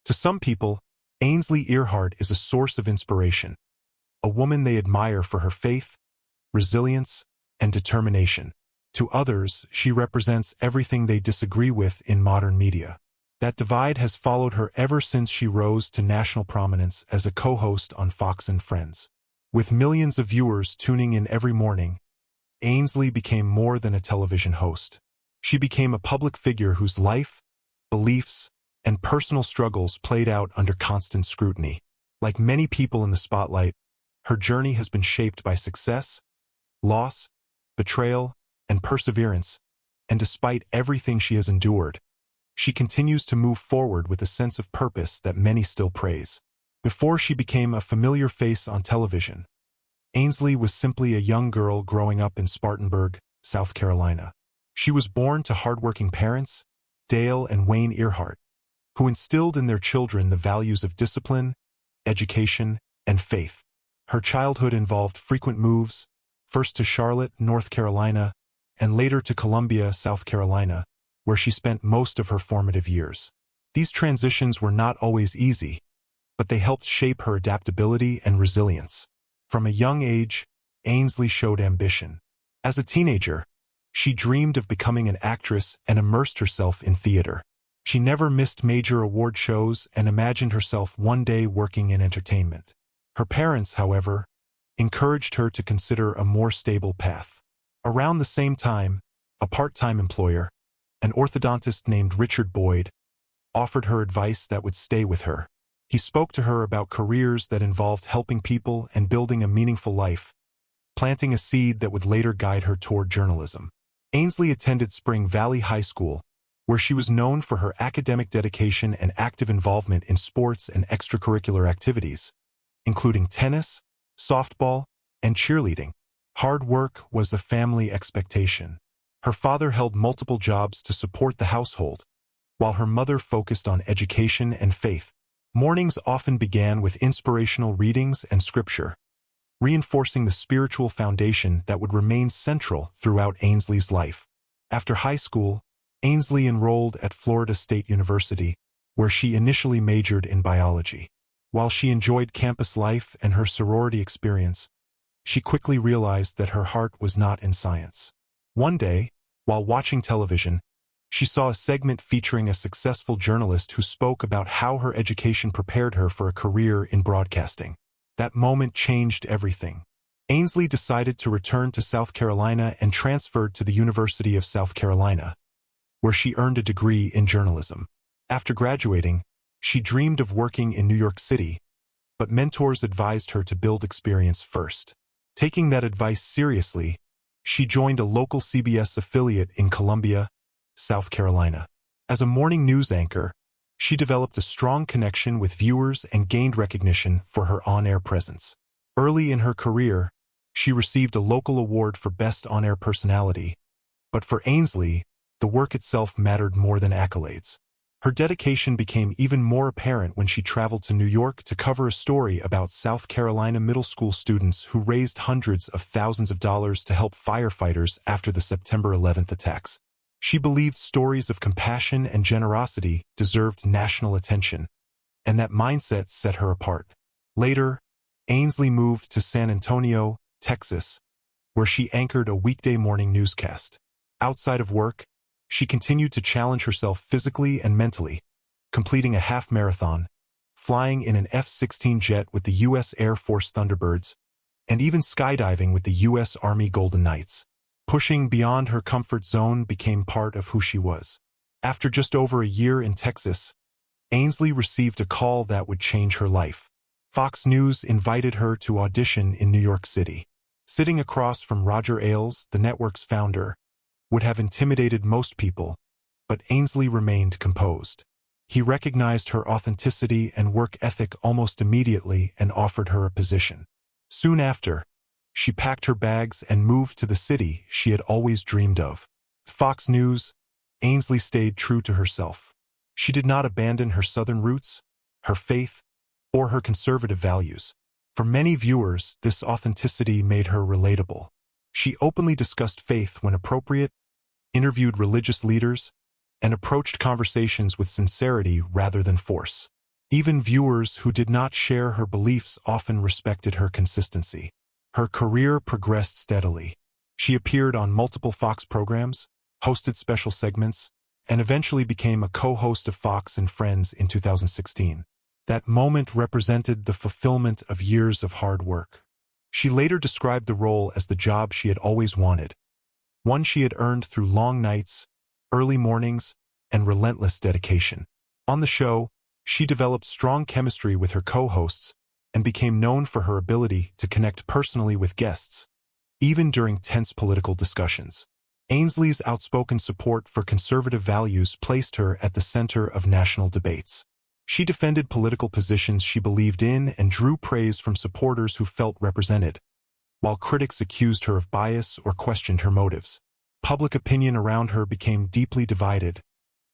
To some people, Ainsley Earhardt is a source of inspiration, a woman they admire for her faith, resilience, and determination. To others, she represents everything they disagree with in modern media. That divide has followed her ever since she rose to national prominence as a co-host on Fox and Friends. With millions of viewers tuning in every morning, Ainsley became more than a television host. She became a public figure whose life, beliefs, and personal struggles played out under constant scrutiny. Like many people in the spotlight, her journey has been shaped by success, loss, betrayal, and perseverance, and despite everything she has endured, she continues to move forward with a sense of purpose that many still praise. Before she became a familiar face on television, Ainsley was simply a young girl growing up in Spartanburg, South Carolina. She was born to hardworking parents, Dale and Wayne Earhardt, who instilled in their children the values of discipline, education, and faith. Her childhood involved frequent moves, first to Charlotte, North Carolina, and later to Columbia, South Carolina, where she spent most of her formative years. These transitions were not always easy, but they helped shape her adaptability and resilience. From a young age, Ainsley showed ambition. As a teenager, she dreamed of becoming an actress and immersed herself in theater. She never missed major award shows and imagined herself one day working in entertainment. Her parents, however, encouraged her to consider a more stable path. Around the same time, a part-time employer, an orthodontist named Richard Boyd, offered her advice that would stay with her. He spoke to her about careers that involved helping people and building a meaningful life, planting a seed that would later guide her toward journalism. Ainsley attended Spring Valley High School, where she was known for her academic dedication and active involvement in sports and extracurricular activities, including tennis, softball, and cheerleading. Hard work was a family expectation. Her father held multiple jobs to support the household, while her mother focused on education and faith. Mornings often began with inspirational readings and scripture, reinforcing the spiritual foundation that would remain central throughout Ainsley's life. After high school, Ainsley enrolled at Florida State University, where she initially majored in biology. While she enjoyed campus life and her sorority experience, she quickly realized that her heart was not in science. One day, while watching television, she saw a segment featuring a successful journalist who spoke about how her education prepared her for a career in broadcasting. That moment changed everything. Ainsley decided to return to South Carolina and transferred to the University of South Carolina, where she earned a degree in journalism. After graduating, she dreamed of working in New York City, but mentors advised her to build experience first. Taking that advice seriously, she joined a local CBS affiliate in Columbia, South Carolina. As a morning news anchor, she developed a strong connection with viewers and gained recognition for her on-air presence. Early in her career, she received a local award for Best On-Air Personality, but for Ainsley, the work itself mattered more than accolades. Her dedication became even more apparent when she traveled to New York to cover a story about South Carolina middle school students who raised hundreds of thousands of dollars to help firefighters after the September 11th attacks. She believed stories of compassion and generosity deserved national attention, and that mindset set her apart. Later, Ainsley moved to San Antonio, Texas, where she anchored a weekday morning newscast. Outside of work, she continued to challenge herself physically and mentally, completing a half marathon, flying in an F-16 jet with the U.S. Air Force Thunderbirds, and even skydiving with the U.S. Army Golden Knights. Pushing beyond her comfort zone became part of who she was. After just over a year in Texas, Ainsley received a call that would change her life. Fox News invited her to audition in New York City. Sitting across from Roger Ailes, the network's founder, would have intimidated most people, but Ainsley remained composed. He recognized her authenticity and work ethic almost immediately and offered her a position. Soon after, she packed her bags and moved to the city she had always dreamed of. Fox News, Ainsley stayed true to herself. She did not abandon her Southern roots, her faith, or her conservative values. For many viewers, this authenticity made her relatable. She openly discussed faith when appropriate, interviewed religious leaders, and approached conversations with sincerity rather than force. Even viewers who did not share her beliefs often respected her consistency. Her career progressed steadily. She appeared on multiple Fox programs, hosted special segments, and eventually became a co-host of Fox and Friends in 2016. That moment represented the fulfillment of years of hard work. She later described the role as the job she had always wanted, one she had earned through long nights, early mornings, and relentless dedication. On the show, she developed strong chemistry with her co-hosts and became known for her ability to connect personally with guests, even during tense political discussions. Ainsley's outspoken support for conservative values placed her at the center of national debates. She defended political positions she believed in and drew praise from supporters who felt represented, while critics accused her of bias or questioned her motives. Public opinion around her became deeply divided,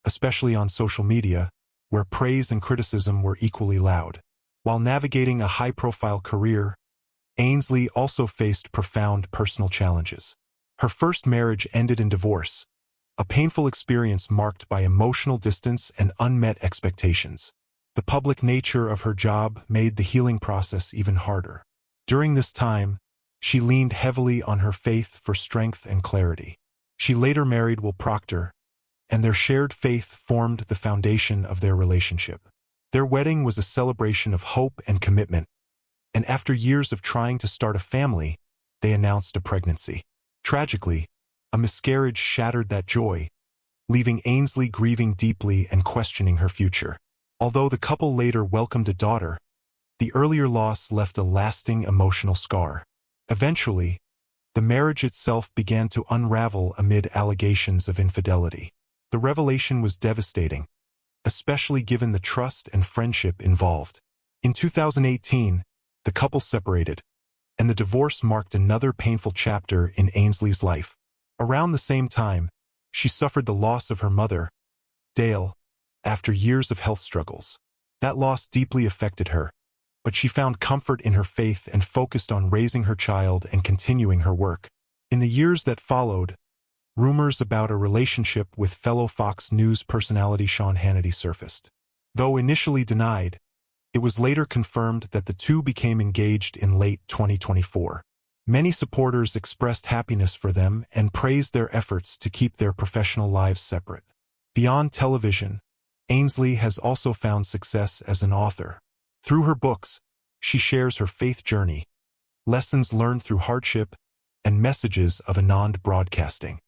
especially on social media, where praise and criticism were equally loud. While navigating a high-profile career, Ainsley also faced profound personal challenges. Her first marriage ended in divorce, a painful experience marked by emotional distance and unmet expectations. The public nature of her job made the healing process even harder. During this time, she leaned heavily on her faith for strength and clarity. She later married Will Proctor, and their shared faith formed the foundation of their relationship. Their wedding was a celebration of hope and commitment, and after years of trying to start a family, they announced a pregnancy. Tragically, a miscarriage shattered that joy, leaving Ainsley grieving deeply and questioning her future. Although the couple later welcomed a daughter, the earlier loss left a lasting emotional scar. Eventually, the marriage itself began to unravel amid allegations of infidelity. The revelation was devastating, especially given the trust and friendship involved. In 2018, the couple separated, and the divorce marked another painful chapter in Ainsley's life. Around the same time, she suffered the loss of her mother, Dale, after years of health struggles. That loss deeply affected her, but she found comfort in her faith and focused on raising her child and continuing her work. In the years that followed, rumors about a relationship with fellow Fox News personality Sean Hannity surfaced. Though initially denied, it was later confirmed that the two became engaged in late 2024. Many supporters expressed happiness for them and praised their efforts to keep their professional lives separate. Beyond television, Ainsley has also found success as an author. Through her books, she shares her faith journey, lessons learned through hardship, and messages of Anand broadcasting.